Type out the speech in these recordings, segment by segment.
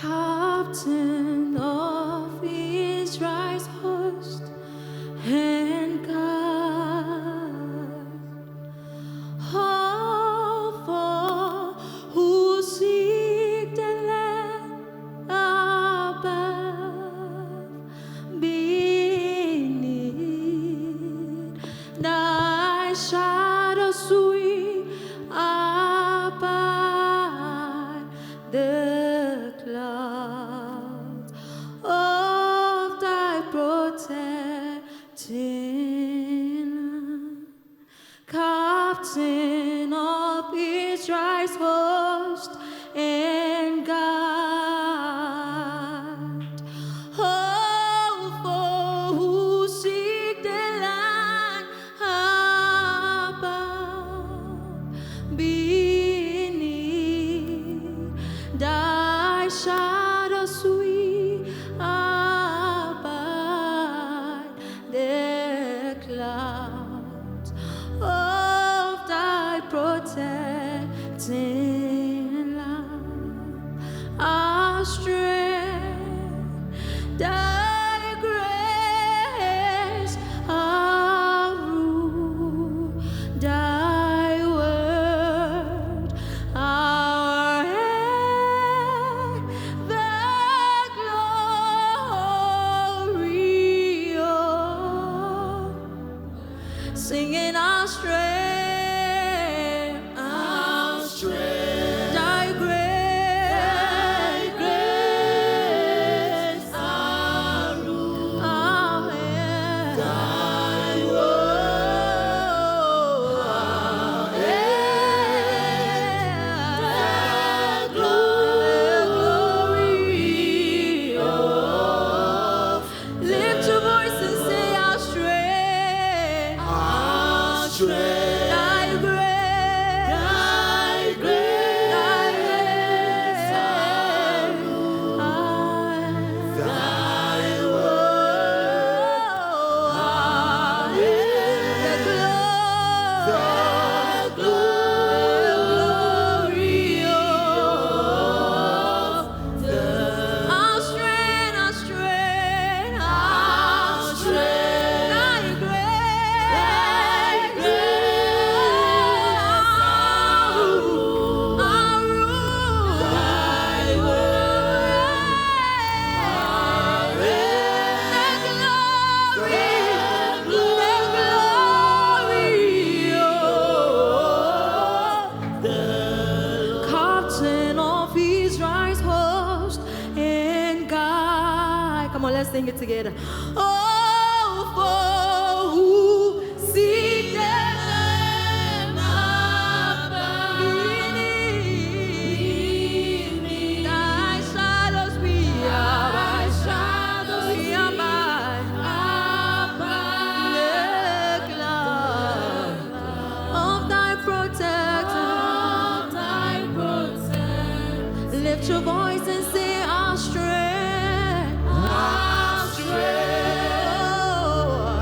Captain of Israel's host and God, all for who seek the land above, beneath thy shadow sweet abide the clouds of thy protecting, Captain of Israel's host and God, oh, for who seek the land above, beneath thy shadow sweet abide the clouds of thy protecting love, our strength, thy grace, our rule, thy word, our aid, the glory of singing our strength, thy grace, our rule, our aid, thy word, our aid, the glory of. Lift your voice and say our strength, thy grace, thy rule, thy word, the glory of our strength, our strength, thy grace, our rule, thy word, the glory of the Captain of Israel's host and God. Come on, let's sing it together. Oh, for who seek the Lamb above, beneath thy shadows we abide, the cloud of thy protector. Lift your voice and say our strength, our strength,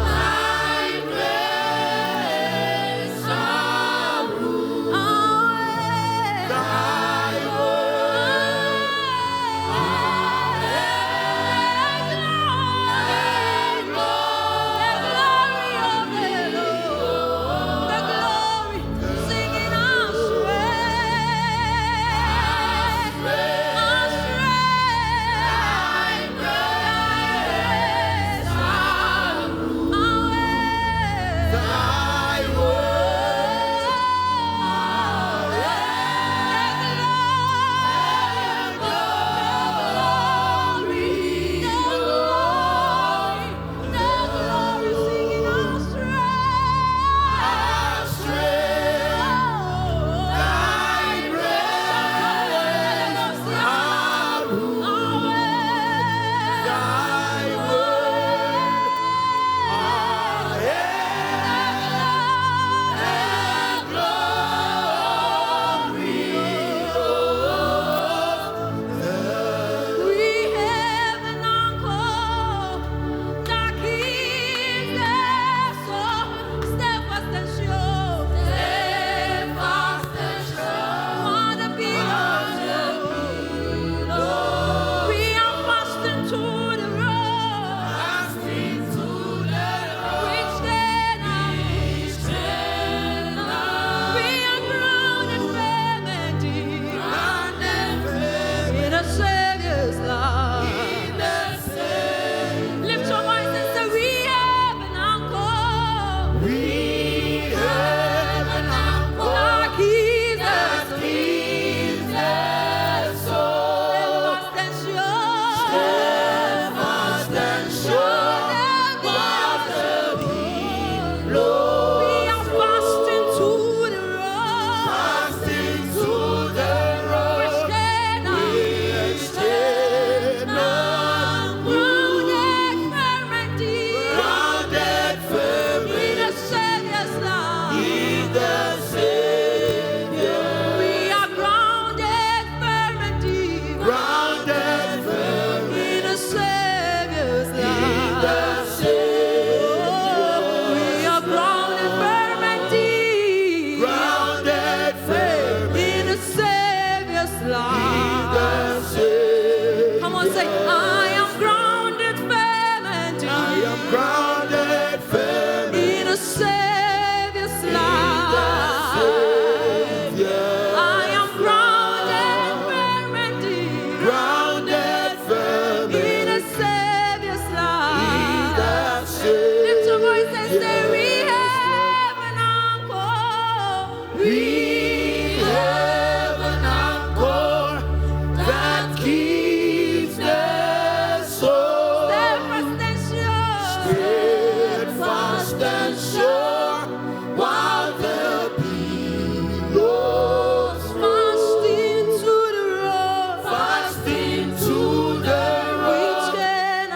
thy grace, our rule, our aid, thy word, the glory of the Lord, the glory, singing our strength, our strength. life. Come on, say, I am grounded firm and deep. I am grounded firm in a Savior's life. I am grounded firm and deep. Grounded firm in a Savior's life. Lift your voice and say, we have an anchor. We have an anchor that keeps the soul steadfast and sure, while the billows fast into the rock,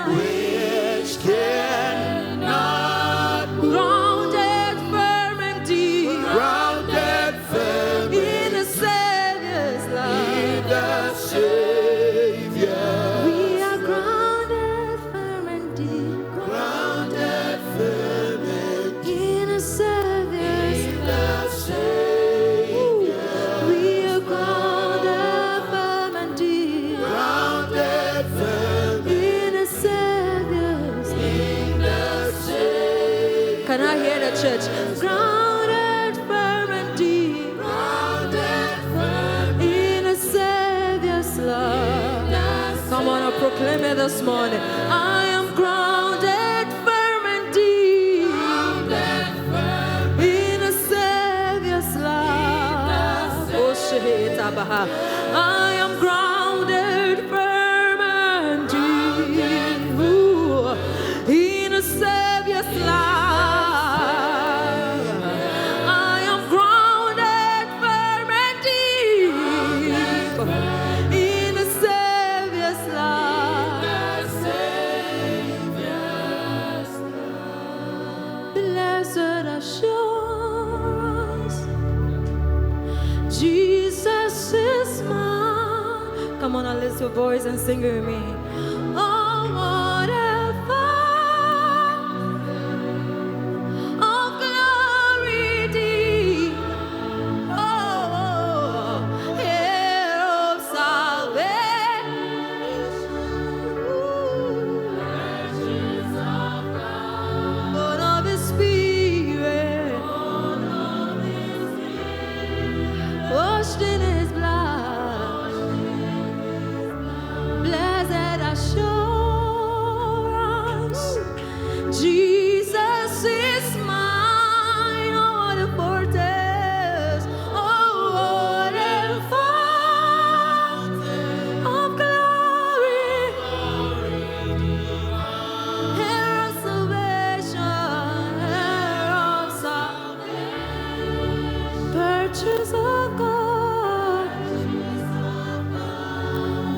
which cannot grounded firm and deep, grounded firm in the Savior's life. We are grounded firm and deep, grounded firm in a Savior's life. We are grounded firm and deep, grounded firm in a Savior's life. Can I hear the church? Grounded firm and deep, grounded firm in a Savior's love. Come on, I proclaim it this morning. I am grounded firm and deep, grounded firm in a Savior's love. Oh, Shehetabaha. I am grounded firm and deep, ooh, in a Savior's life. I am grounded firm and deep in a Savior's life. Blessed assurance, Jesus is mine. Come on, now lift your voice and sing with me. Oh, what a fount of glory deep. Oh, heir of salvation, born of His Spirit, washed in His blood. Blessed assurance, Jesus is mine. Oh, what a foretaste, oh, what a fount of glory, heir of salvation, purchase of God,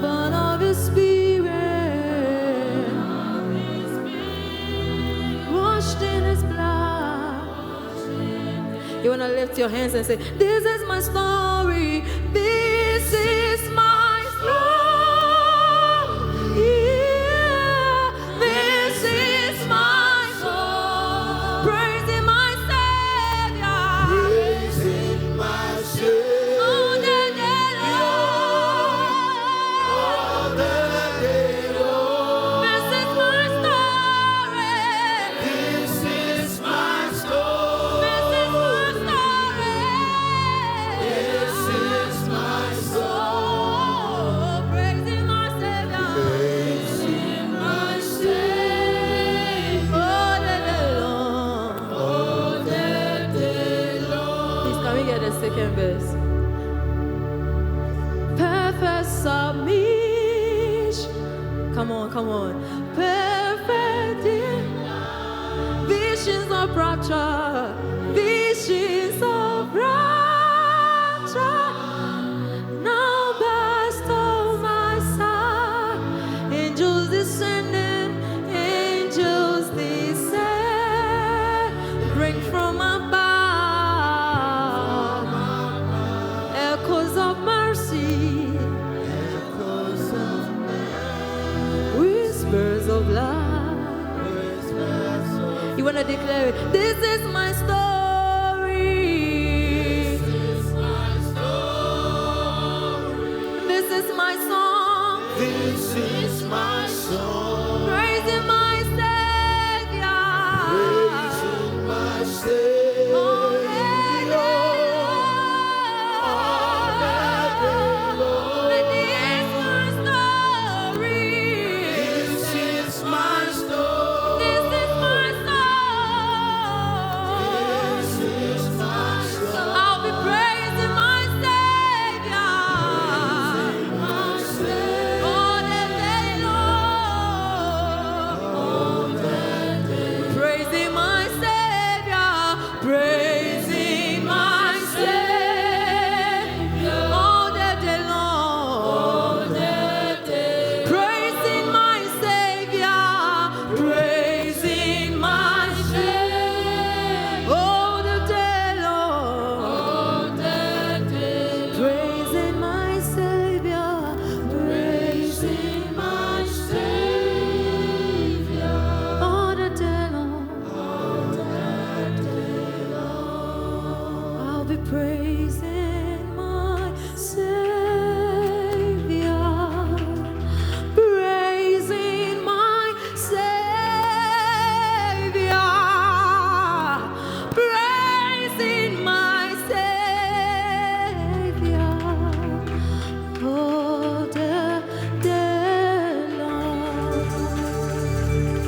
born of His Spirit, washed in His blood. You want to lift your hands and say, this is my story, this is my story, yeah, this is my song, praising my Savior, praising my Savior, all the day long. This is my story, this is my story, this is my story, this is my soul, praising my Savior, praising my Savior, all the day long, all the day long. Please, can we get the second verse? Perfect submission. Come on, come on. Perfect visions of rapture, visions of rapture. Now burst on my side, angels descending, angels descend, bring from above echoes of mercy, whispers of love. You want to declare it? This is my story. This is my story. my song. This is my song. Praising my Savior. Praising my Savior. All that day long. And this my story. This is my story. This is my song. This is my song. I'll be praising my Savior. My Savior. All that day long. All that day. Praising my Savior. Praising my Savior. All that day long. All that day. Praising my Savior. Praising my Savior. All the day long. All that day. Praising my Savior, praising my Savior, all the day long. All that day long. I'll be praising